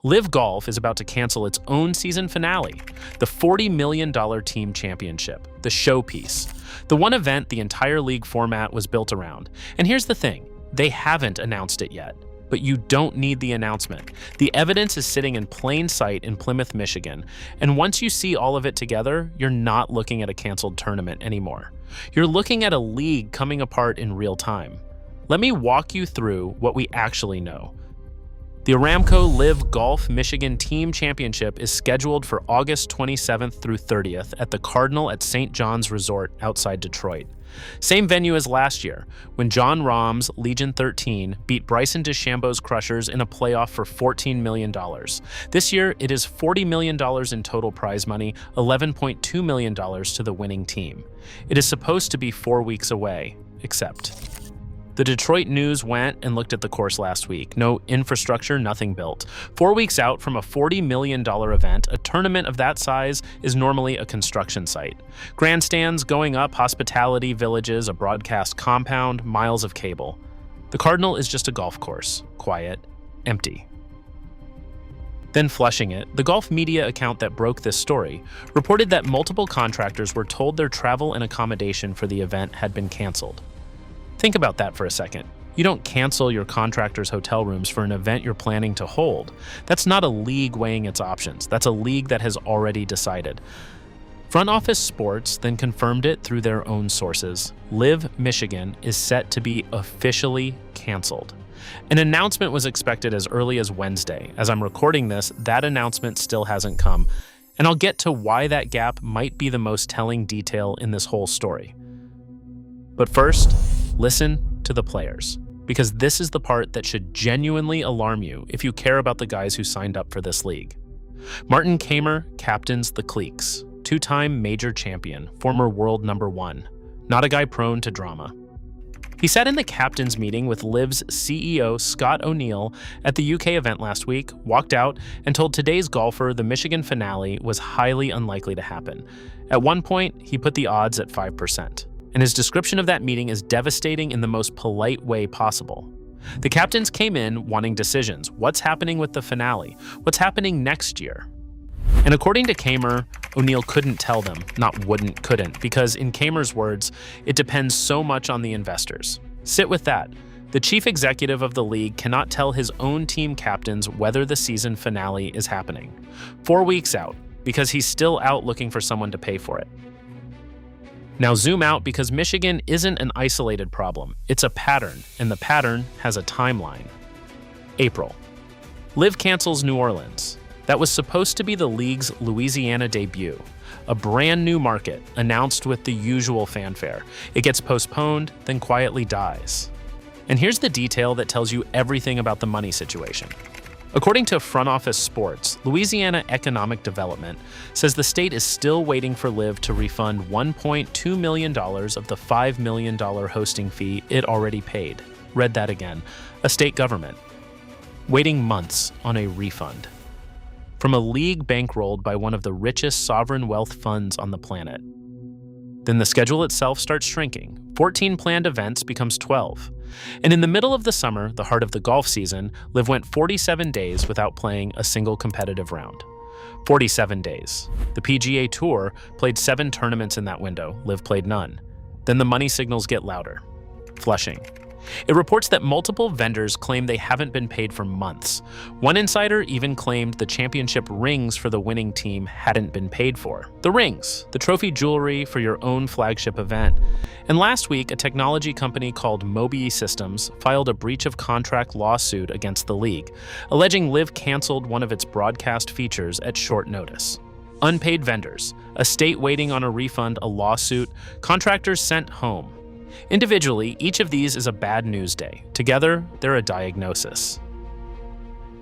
LIV Golf is about to cancel its own season finale, the $40 million team championship, the showpiece, the one event the entire league format was built around. And here's the thing, they haven't announced it yet. But you don't need the announcement. The evidence is sitting in plain sight in Plymouth, Michigan. And once you see all of it together, you're not looking at a canceled tournament anymore. You're looking at a league coming apart in real time. Let me walk you through what we actually know. The Aramco LIV Golf Michigan Team Championship is scheduled for August 27th through 30th at the Cardinal at St. John's Resort outside Detroit. Same venue as last year, when Jon Rahm's Legion 13 beat Bryson DeChambeau's Crushers in a playoff for $14 million. This year, it is $40 million in total prize money, $11.2 million to the winning team. It is supposed to be 4 weeks away, except the Detroit News went and looked at the course last week. No infrastructure, nothing built. 4 weeks out from a $40 million event, a tournament of that size is normally a construction site. Grandstands going up, hospitality villages, a broadcast compound, miles of cable. The Cardinal is just a golf course, quiet, empty. Then Flushing It, the golf media account that broke this story, reported that multiple contractors were told their travel and accommodation for the event had been canceled. Think about that for a second. You don't cancel your contractors' hotel rooms for an event you're planning to hold. That's not a league weighing its options. That's a league that has already decided. Front Office Sports then confirmed it through their own sources. LIV Michigan is set to be officially canceled. An announcement was expected as early as Wednesday. As I'm recording this, that announcement still hasn't come. And I'll get to why that gap might be the most telling detail in this whole story. But first, listen to the players, because this is the part that should genuinely alarm you if you care about the guys who signed up for this league. Martin Kaymer captains the Cleeks, two-time major champion, former world #1, not a guy prone to drama. He sat in the captain's meeting with LIV's CEO Scott O'Neill at the UK event last week, walked out, and told today's golfer the Michigan finale was highly unlikely to happen. At one point, he put the odds at 5%. And his description of that meeting is devastating in the most polite way possible. The captains came in wanting decisions. What's happening with the finale? What's happening next year? And according to Kaymer, O'Neill couldn't tell them, not wouldn't, couldn't, because in Kaymer's words, it depends so much on the investors. Sit with that. The chief executive of the league cannot tell his own team captains whether the season finale is happening. 4 weeks out, because he's still out looking for someone to pay for it. Now zoom out, because Michigan isn't an isolated problem. It's a pattern, and the pattern has a timeline. April. LIV cancels New Orleans. That was supposed to be the league's Louisiana debut, a brand new market announced with the usual fanfare. It gets postponed, then quietly dies. And here's the detail that tells you everything about the money situation. According to Front Office Sports, Louisiana Economic Development says the state is still waiting for LIV to refund $1.2 million of the $5 million hosting fee it already paid. Read that again. A state government waiting months on a refund from a league bankrolled by one of the richest sovereign wealth funds on the planet. Then the schedule itself starts shrinking. 14 planned events becomes 12. And in the middle of the summer, the heart of the golf season, LIV went 47 days without playing a single competitive round. 47 days. The PGA Tour played 7 tournaments in that window. LIV played none. Then the money signals get louder. Flushing. It reports that multiple vendors claim they haven't been paid for months. One insider even claimed the championship rings for the winning team hadn't been paid for. The rings, the trophy jewelry for your own flagship event. And last week, a technology company called Mobi Systems filed a breach of contract lawsuit against the league, alleging LIV canceled one of its broadcast features at short notice. Unpaid vendors, a state waiting on a refund, a lawsuit, contractors sent home. Individually, each of these is a bad news day. Together, they're a diagnosis.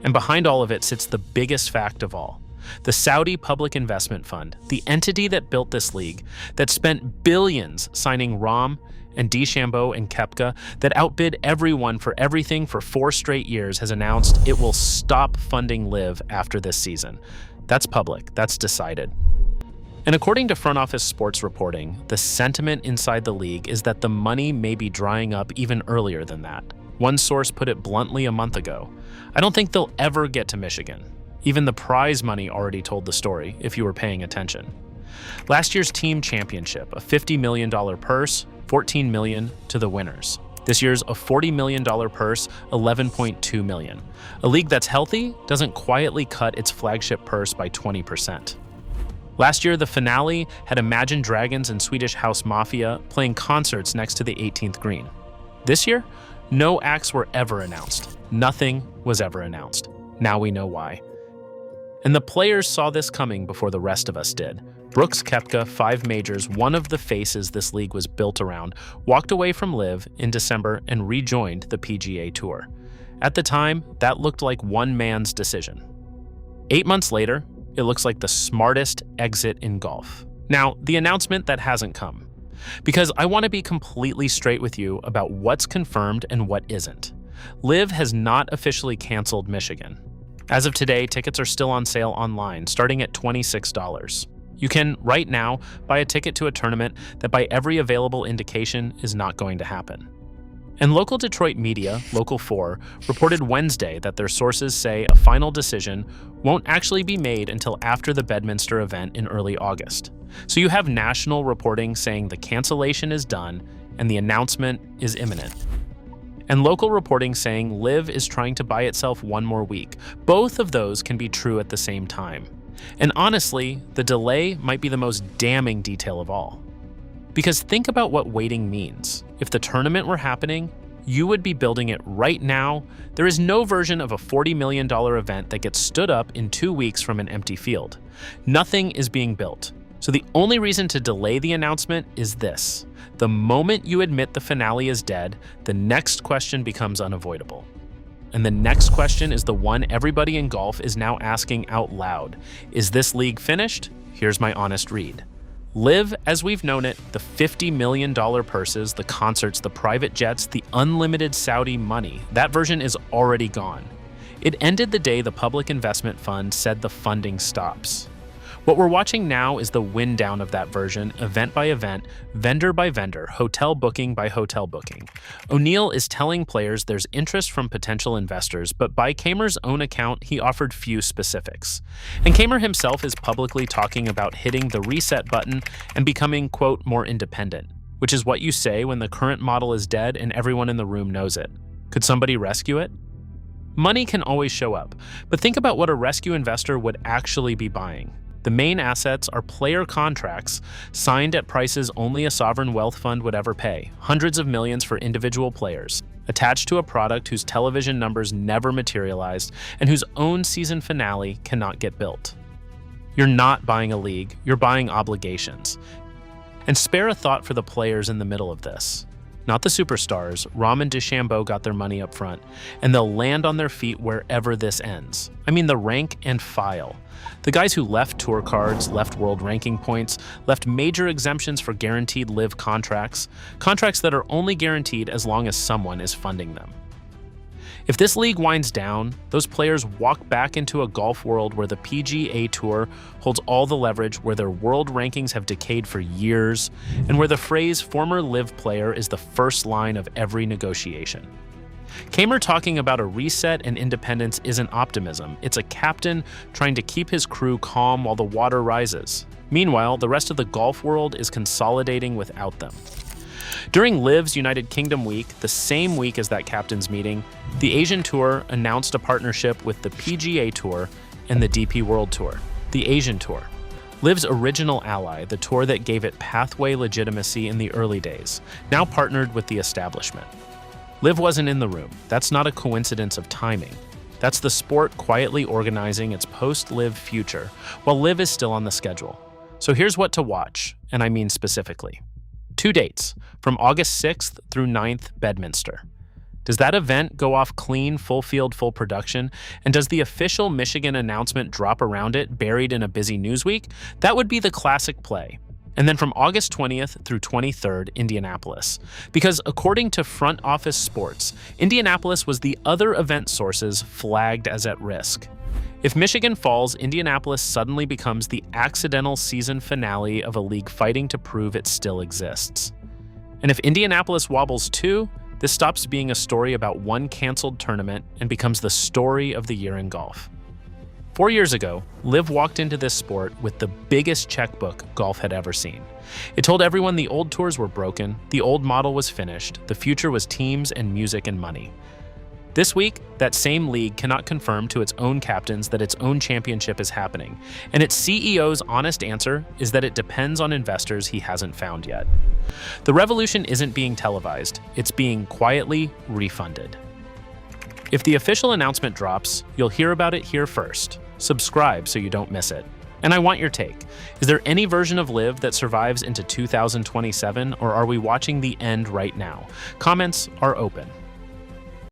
And behind all of it sits the biggest fact of all. The Saudi Public Investment Fund, the entity that built this league, that spent billions signing Rahm and DeChambeau and Koepka, that outbid everyone for everything for 4 straight years, has announced it will stop funding LIV after this season. That's public. That's decided. And according to Front Office Sports reporting, the sentiment inside the league is that the money may be drying up even earlier than that. One source put it bluntly a month ago. I don't think they'll ever get to Michigan. Even the prize money already told the story, if you were paying attention. Last year's team championship, a $50 million purse, $14 million to the winners. This year's a $40 million purse, $11.2 million. A league that's healthy doesn't quietly cut its flagship purse by 20%. Last year, the finale had Imagine Dragons and Swedish House Mafia playing concerts next to the 18th green. This year, no acts were ever announced. Nothing was ever announced. Now we know why. And the players saw this coming before the rest of us did. Brooks Koepka, 5 majors, one of the faces this league was built around, walked away from LIV in December and rejoined the PGA Tour. At the time, that looked like one man's decision. 8 months later, it looks like the smartest exit in golf. Now, the announcement that hasn't come. Because I want to be completely straight with you about what's confirmed and what isn't. LIV has not officially canceled Michigan. As of today, tickets are still on sale online, starting at $26. You can, right now, buy a ticket to a tournament that by every available indication is not going to happen. And local Detroit media, Local 4, reported Wednesday that their sources say a final decision won't actually be made until after the Bedminster event in early August. So you have national reporting saying the cancellation is done and the announcement is imminent. And local reporting saying LIV is trying to buy itself one more week. Both of those can be true at the same time. And honestly, the delay might be the most damning detail of all. Because think about what waiting means. If the tournament were happening, you would be building it right now. There is no version of a $40 million event that gets stood up in 2 weeks from an empty field. Nothing is being built. So the only reason to delay the announcement is this. The moment you admit the finale is dead, the next question becomes unavoidable. And the next question is the one everybody in golf is now asking out loud. Is this league finished? Here's my honest read. LIV, as we've known it, the $50 million purses, the concerts, the private jets, the unlimited Saudi money, that version is already gone. It ended the day the Public Investment Fund said the funding stops. What we're watching now is the wind down of that version, event by event, vendor by vendor, hotel booking by hotel booking. O'Neill is telling players there's interest from potential investors, but by Kaymer's own account, he offered few specifics. And Kaymer himself is publicly talking about hitting the reset button and becoming, quote, more independent, which is what you say when the current model is dead and everyone in the room knows it. Could somebody rescue it? Money can always show up, but think about what a rescue investor would actually be buying. The main assets are player contracts signed at prices only a sovereign wealth fund would ever pay, hundreds of millions for individual players, attached to a product whose television numbers never materialized and whose own season finale cannot get built. You're not buying a league, you're buying obligations. And spare a thought for the players in the middle of this. Not the superstars. Rahm and DeChambeau got their money up front, and they'll land on their feet wherever this ends. I mean the rank and file. The guys who left tour cards, left world ranking points, left major exemptions for guaranteed LIV contracts, contracts that are only guaranteed as long as someone is funding them. If this league winds down, those players walk back into a golf world where the PGA Tour holds all the leverage, where their world rankings have decayed for years, and where the phrase former LIV player is the first line of every negotiation. Kaymer talking about a reset and independence isn't optimism. It's a captain trying to keep his crew calm while the water rises. Meanwhile, the rest of the golf world is consolidating without them. During LIV's United Kingdom week, the same week as that captain's meeting, the Asian Tour announced a partnership with the PGA Tour and the DP World Tour, the Asian Tour. LIV's original ally, the tour that gave it pathway legitimacy in the early days, now partnered with the establishment. LIV wasn't in the room. That's not a coincidence of timing. That's the sport quietly organizing its post-LIV future, while LIV is still on the schedule. So here's what to watch, and I mean specifically. 2 dates, from August 6th through 9th, Bedminster. Does that event go off clean, full field, full production? And does the official Michigan announcement drop around it, buried in a busy news week? That would be the classic play. And then from August 20th through 23rd, Indianapolis. Because according to Front Office Sports, Indianapolis was the other event sources flagged as at risk. If Michigan falls, Indianapolis suddenly becomes the accidental season finale of a league fighting to prove it still exists. And if Indianapolis wobbles too, this stops being a story about one canceled tournament and becomes the story of the year in golf. 4 years ago, LIV walked into this sport with the biggest checkbook golf had ever seen. It told everyone the old tours were broken, the old model was finished, the future was teams and music and money. This week, that same league cannot confirm to its own captains that its own championship is happening, and its CEO's honest answer is that it depends on investors he hasn't found yet. The revolution isn't being televised, it's being quietly refunded. If the official announcement drops, you'll hear about it here first. Subscribe so you don't miss it. And I want your take. Is there any version of LIV that survives into 2027, or are we watching the end right now? Comments are open.